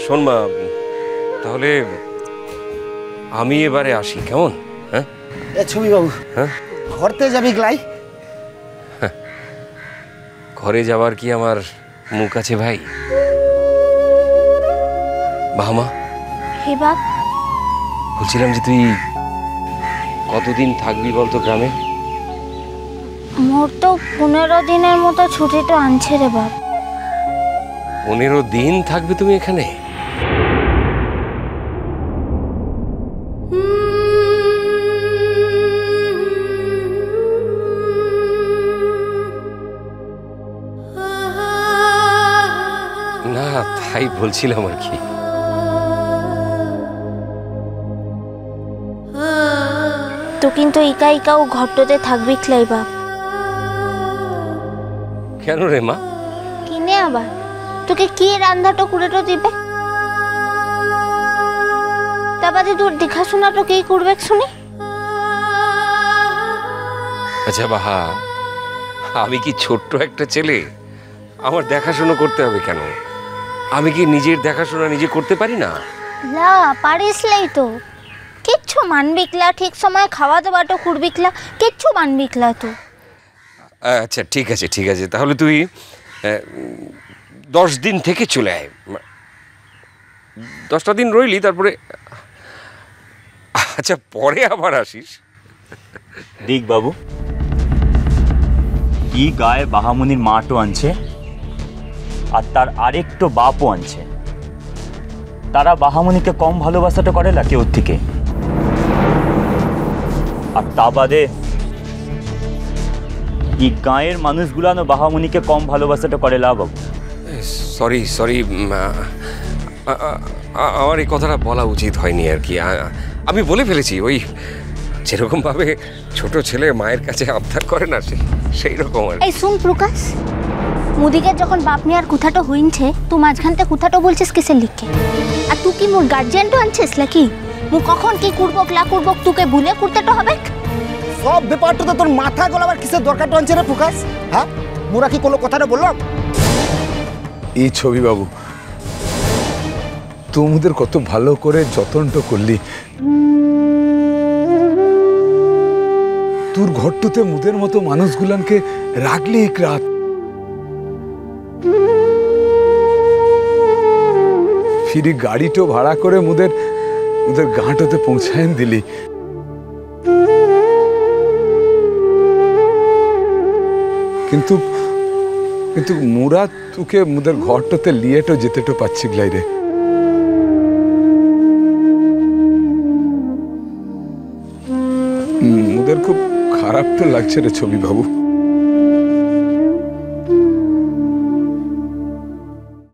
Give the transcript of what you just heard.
শোন মা, তাহলে আমি এবারে আসি, কেমন? হ্যাঁ ছবি বাবু, হ্যাঁ ঘরতে যাবি গ্লাই? ঘরে যাওয়ার কি আমার মুখ আছে ভাই? বাবা হে বাপ, বলছিলাম যে তুই কতদিন থাকবি বলতো গ্রামে? মোর তো 15 দিনের মতো ছুটি তো আনছে রে বাপ। 15 দিন থাকবে তুমি এখানে? না, তাই বলছিলাম আর কি। তো কিন্তু একা একাও ঘরটাতে থাকবি ক্লাই বাপ। কেন রে মা? কিনে আবার তোকে কি রান্নাটা কুড়েটো দিবে? তা বাদে তোর দেখাশোনাটা কে করবে শুনি? আচ্ছা বাহা, আমি কি ছোট্ট একটা ছেলে? আমার দেখাশোনা করতে হবে কেন? আমি কি নিজের দেখাশোনা নিজে করতে পারি না? লা পারিস লাই তো, কিচ্ছু মানবিকলা, ঠিক সময় খাওয়া দাওয়াটা করবিকলা, কিচ্ছু মানবিকলা তো। আচ্ছা ঠিক আছে ঠিক আছে, তাহলে তুই 10 দিন থেকে চলে আয়। 10টা দিন রইলি, তারপরে আচ্ছা পরে আবার আসিস। দেখ বাবু, ই গায়ে বাহামুনির মাটো আনছে আর তার আরেকটো বাপও আনছে। তারা বাহামুনিকে কম ভালোবাসাটা করে না কেউ থেকে। আর তা বাদে ই গায়ের মানুষগুলানো বাহামুনিকে কম ভালোবাসাটা করে লা বাবু। সরি সরি, আমার এই কথাটা বলা উচিত হয়নি আর কি। আমি বলে ফেলেছি, ওই যেরকমভাবে ছোট ছেলে মায়ের কাছে আবদার করে না, সেই রকম আর। এই শুন প্রকাশ, মুদিকে যখন বাপ নিয়ার কথাটা হইনছে, তুই মাঝখানতে কথাটা বলছিস কিসের লিখে? আর তুই কি মোর গার্জিয়ানটা আনছিস নাকি? মু কখন কি করবো ক্লা করবো তোকে ভুলে করতেটা হবে? সব ব্যাপারটা তো তোর মাথা গলাবার কিসের দরকারটা আনছে রে প্রকাশ? হ্যাঁ, মোরা কি কোনো কথাটা বললাম? এই ছবি বাবু, তোমদের কত ভালো করে যত্নটা করলি। তোর ঘরটুতে মুদের মতো মানুষগুলানকে রাখলি এক রাত। ফিরি গাড়িটো ভাড়া করে মুদের গাঁটতে পৌঁছায় দিলি। কিন্তু কিন্তু মুরা তোকে মুদের ঘরটাতে লিয়েটো যেতেটো পাচ্ছি গলাই রে। মুদের খুব খারাপ তো লাগছে রে ছবি বাবু।